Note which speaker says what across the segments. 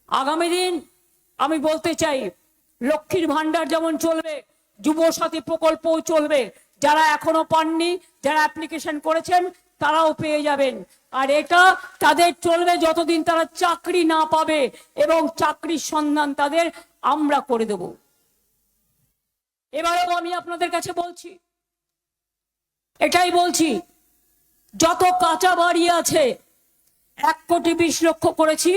Speaker 1: আগামী দিন আমি বলতে চাই, লক্ষ্মীর ভান্ডার যেমন চলবে, যুব সাথী প্রকল্পও চলবে। যারা এখনো পাননি, যারা অ্যাপ্লিকেশন করেছেন তারাও পেয়ে যাবেন। আর এটা তাদের চলবে যতদিন তারা চাকরি না পাবে, এবং চাকরির সন্ধান তাদের আমরা করে দেব। এবারেও আমি আপনাদের কাছে বলছি, এটাই বলছি, যত কাঁচা বাড়ি আছে 1,20,00,000 করেছি,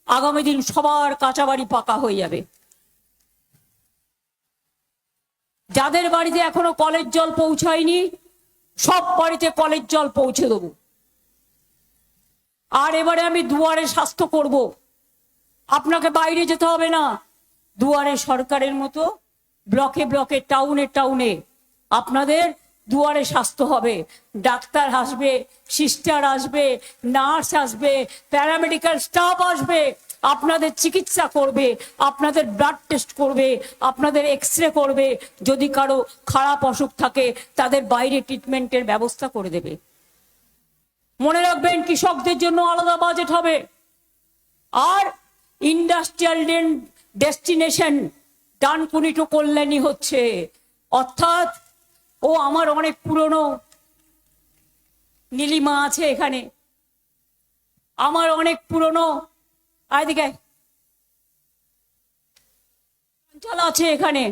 Speaker 1: আগামী দিন সবার কাঁচা বাড়ি পাকা হয়ে যাবে। যাদের বাড়িতে এখনো কলের জল পৌঁছায়নি, সব বাড়িতে কলের জল পৌঁছে দেব। আর এবারে আমি দুয়ারে স্বাস্থ্য করব। আপনাকে বাইরে যেতে হবে না, দুয়ারে সরকারের মতো ব্লকে ব্লকে, টাউনে টাউনে আপনাদের দুয়ারে স্বাস্থ্য হবে। ডাক্তার আসবে, সিস্টার আসবে, নার্স আসবে, প্যারামেডিক্যাল স্টাফ আসবে, আপনাদের চিকিৎসা করবে, আপনাদের ব্লাড টেস্ট করবে, আপনাদের এক্সরে করবে। যদি কারো খারাপ অসুখ থাকে তাদের বাইরে ট্রিটমেন্টের ব্যবস্থা করে দেবে। মনে রাখবেন, কৃষকদের জন্য আলাদা বাজেট হবে। আর industrial destination Dankuni to Kalyani হচ্ছে। অর্থাৎ আমার অনেক পুরনো নীলিমা আছে এখানে, আমার অনেক পুরনো এদিকে আছে এখানে,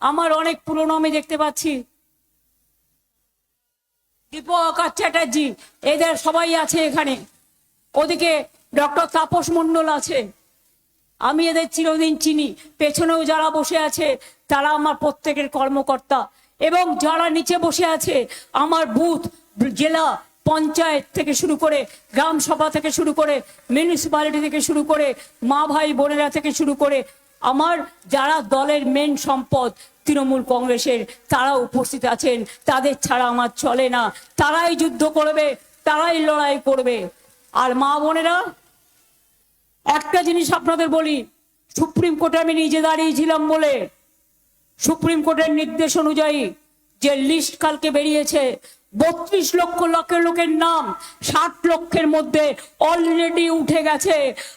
Speaker 1: আমার অনেক পুরনো আমি দেখতে পাচ্ছি দীপক চ্যাটার্জি, এদের সবাই আছে এখানে। ওদিকে ডক্টর তাপস মণ্ডল আছে, আমি এদের চিরদিন চিনি। পেছনেও যারা বসে আছে তারা আমার প্রত্যেকের কর্মকর্তা, এবং যারা নিচে বসে আছে আমার বুথ, জেলা পঞ্চায়েত থেকে শুরু করে, গ্রাম সভা থেকে শুরু করে, মিউনিসিপ্যালিটি থেকে শুরু করে, মা ভাই বোনেরা থেকে শুরু করে, আমার যারা দলের মেন সম্পদ তৃণমূল কংগ্রেসের, তারা উপস্থিত আছেন। তাদের ছাড়া আমার চলে না। তারাই যুদ্ধ করবে, তারাই লড়াই করবে। আর মা বোনেরা, একটা জিনিস আপনাদের বলি, সুপ্রিম কোর্টে আমি নিজে দাঁড়িয়েছিলাম বলে, সুপ্রিম কোর্টের নির্দেশ অনুযায়ী যে লিস্ট কালকে বেরিয়েছে, 32 লক্ষ লোকের নাম 60 লক্ষের মধ্যে অলরেডি উঠে গেছে।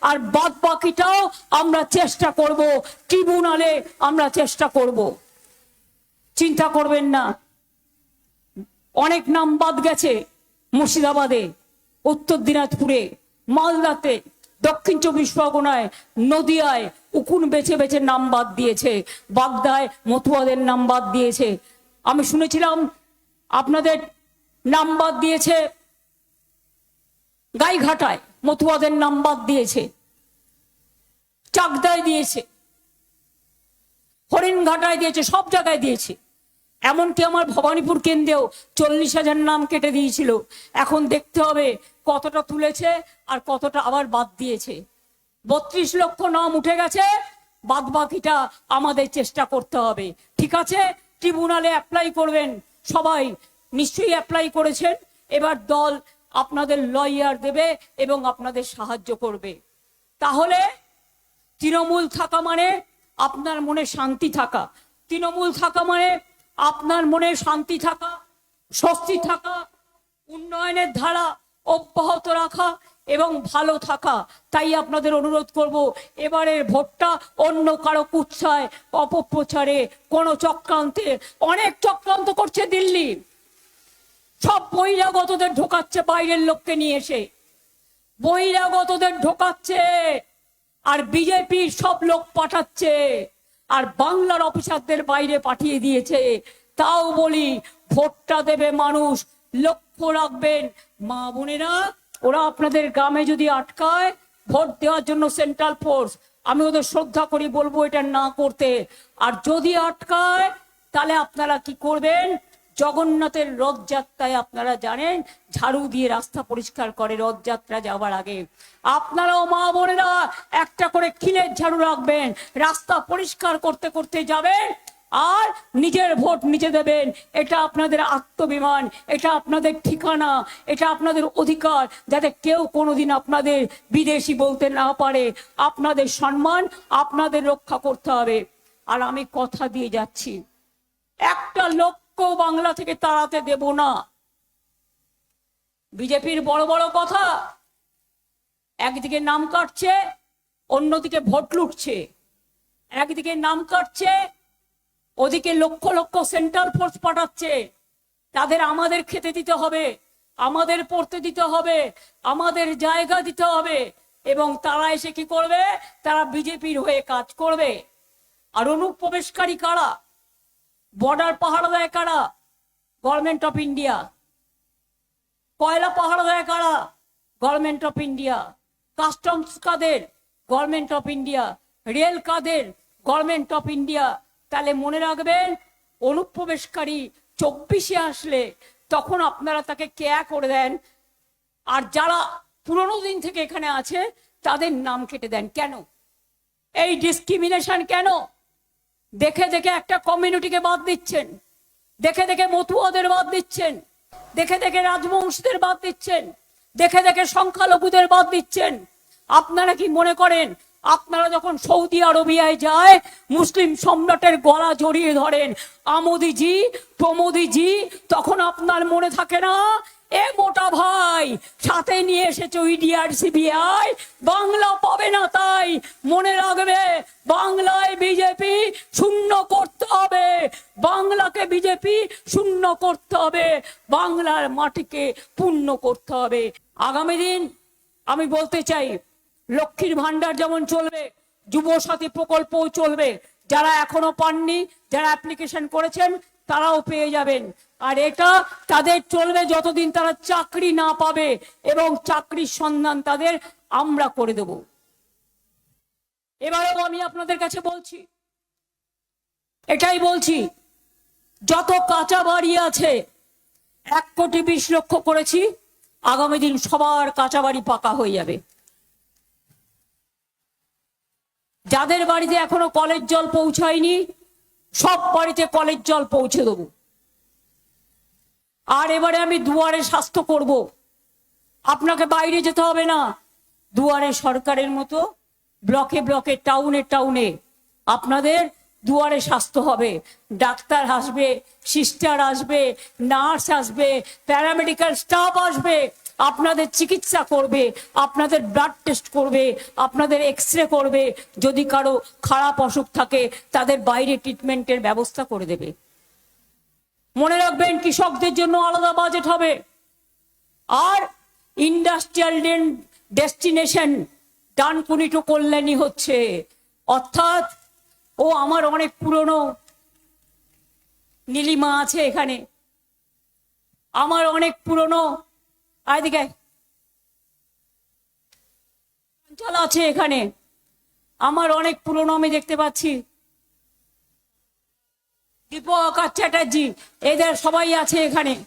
Speaker 1: আর বাদ বাকিটাও আমরা চেষ্টা করব, ট্রিব্যুনালে আমরা চেষ্টা করব। চিন্তা করবেন না। অনেক নাম বাদ গেছে, মুর্শিদাবাদে, উত্তর দিনাজপুরে, মালদাতে, দক্ষিণ 24 পরগনায়, নদিয়ায় উকুন বেছে বেছে নাম বাদ দিয়েছে, বাগদায় মতুয়াদের নাম বাদ দিয়েছে। আমি শুনেছিলাম আপনাদের নাম বাদ দিয়েছে গাইঘাটায়, মতুয়াদের নাম বাদ দিয়েছে, চাকদায় দিয়েছে, হরিণঘাটায় দিয়েছে, সব জায়গায় দিয়েছে। এমনকি আমার ভবানীপুর কেন্দ্রেও 40,000 নাম কেটে দিয়েছিল। এখন দেখতে হবে কতটা তুলেছে আর কতটা আবার বাদ দিয়েছে। 32 লক্ষ নাম উঠে গেছে, বাদ বাকিটা আমাদের চেষ্টা করতে হবে। ঠিক আছে, ট্রিব্যুনালে অ্যাপ্লাই করবেন, সবাই নিশ্চয়ই অ্যাপ্লাই করেছেন। এবার দল আপনাদের লয়ার দেবে এবং আপনাদের সাহায্য করবে। তাহলে তৃণমূল থাকা মানে আপনার মনে শান্তি থাকা, তৃণমূল থাকা মানে আপনার মনে শান্তি থাকা, স্বস্তি থাকা, উন্নয়নের ধারা অব্যাহত রাখা এবং ভালো থাকা। তাই আপনাদের অনুরোধ করব, এবারের ভোটটা অন্য কারো কুৎসায়, অপপ্রচারে, কোনো চক্রান্তে, অনেক চক্রান্ত করছে দিল্লি, সব বহিরাগতদের ঢোকাচ্ছে, বাইরের লোককে নিয়ে এসে বহিরাগতদের ঢোকাচ্ছে, আর বিজেপির সব লোক পাঠাচ্ছে, আর বাংলার অফিসারদের বাইরে পাঠিয়ে দিয়েছে। তাও বলি, ভোটটা দেবে মানুষ, লক্ষ্য রাখবেন মা বোনেরা, ওরা আপনাদের গ্রামে যদি আটকায় ভোট দেওয়ার জন্য সেন্ট্রাল ফোর্স, আমি ওদের শ্রদ্ধা করি, বলবো এটা না করতে। আর যদি আটকায় তাহলে আপনারা কি করবেন? জগন্নাথের রথযাত্রায় আপনারা জানেন ঝাড়ু দিয়ে রাস্তা পরিষ্কার করে রথযাত্রা যাওয়ার আগে। আপনারাও মা বোনেরা একটা করে খিলের ঝাড়ু রাখবেন, রাস্তা পরিষ্কার করতে করতে যাবেন, আর নিজের ভোট নিজে দেবেন। এটা আপনাদের আত্মবিমান, এটা আপনাদের ঠিকানা, এটা আপনাদের অধিকার, যাতে কেউ কোনোদিন আপনাদের বিদেশি বলতে না পারে। আপনাদের সম্মান আপনাদের রক্ষা করতে হবে। আর আমি কথা দিয়ে যাচ্ছি, একটা লোককেও বাংলা থেকে তাড়াতে দেব না। বিজেপির বড় বড় কথা, একদিকে নাম কাটছে, অন্যদিকে ভোট লুটছে, একদিকে নাম কাটছে, ওদিকে লক্ষ লক্ষ সেন্ট্রাল ফোর্স পাঠাচ্ছে। তাদের আমাদের খেতে দিতে হবে, আমাদের পড়তে দিতে হবে, আমাদের জায়গা দিতে হবে, এবং তারা এসে কি করবে? তারা বিজেপির হয়ে কাজ করবে। আর অনুপ্রবেশকারী কারা? বর্ডার পাহারা দেয় কারা? Government of India. কয়লা পাহারা দেয় কারা? Government of India. কাস্টমস কাদের? Government of India. রেল কাদের? Government of India. তাহলে মনে রাখবেন, অনুপ্রবেশকারী 24-এ আসলে তখন আপনারা তাকে কেয়া করে দেন, আর যারা পুরোনো দিন থেকে এখানে আছে তাদের নাম কেটে দেন। কেন এই ডিসক্রিমিনেশন? কেন? দেখে দেখে একটা কমিউনিটিকে বাদ দিচ্ছেন, দেখে দেখে মতুয়াদের বাদ দিচ্ছেন, দেখে দেখে রাজবংশীদের বাদ দিচ্ছেন, দেখে দেখে সংখ্যালঘুদের বাদ দিচ্ছেন। আপনারা কি মনে করেন আপনারা যখন সৌদি আরবিয়ায় যায় মুসলিম সম্রাটের গলা জড়িয়ে ধরেন আমোদিজি প্রমোদিজি, তখন আপনার মনে থাকে না এ মোটা ভাই সাথে নিয়ে এসেছো ইডিআর সিবিআই, বাংলা পাবে না? তাই মনে রাখবে, বাংলায় বিজেপি শূন্য করতে হবে, বাংলাকে বিজেপি শূন্য করতে হবে, বাংলার মাটিকে পূর্ণ করতে হবে। আগামী দিন আমি বলতে চাই, লক্ষ্মীর ভান্ডার যেমন চলবে, যুবসাথী প্রকল্পও চলবে। যারা এখনো পাননি, যারা অ্যাপ্লিকেশন করেছেন তারাও পেয়ে যাবেন। আর এটা তাদের চলবে যতদিন তারা চাকরি না পাবে, এবং চাকরির সন্ধান তাদের আমরা করে দেব। এবারেও আমি আপনাদের কাছে বলছি, এটাই বলছি, যত কাঁচা বাড়ি আছে 1,20,00,000 করেছি, আগামী দিন সবার কাঁচা বাড়ি পাকা হয়ে যাবে। যাদের বাড়িতে এখনো কলের জল পৌঁছায়নি সব বাড়িতে কলের জল পৌঁছে দেবো। আর এবারে আমি দুয়ারে স্বাস্থ্য করব, আপনাকে বাইরে যেতে হবে না, দুয়ারে সরকারের মতো ব্লকে ব্লকে টাউনে টাউনে আপনাদের দুয়ারে স্বাস্থ্য হবে। ডাক্তার আসবে, সিস্টার আসবে, নার্স আসবে, প্যারামেডিক্যাল স্টাফ আসবে, আপনাদের চিকিৎসা করবে, আপনাদের ব্লাড টেস্ট করবে, আপনাদের এক্সরে করবে, যদি কারো খারাপ অসুখ থাকে তাদের বাইরে ট্রিটমেন্টের ব্যবস্থা করে দেবে। মনে রাখবেন, কৃষকদের জন্য আলাদা বাজেট হবে। আর industrial destination Dankuni to Kalyani হচ্ছে, অর্থাৎ ও আমার অনেক পুরনো নীলিমা আছে এখানে, আমার অনেক পুরনো এদিকে অঞ্চল আছে এখানে, আমার অনেক পুরনো আমি দেখতে পাচ্ছি দীপক চ্যাটার্জি, এদের সবাই আছে এখানে।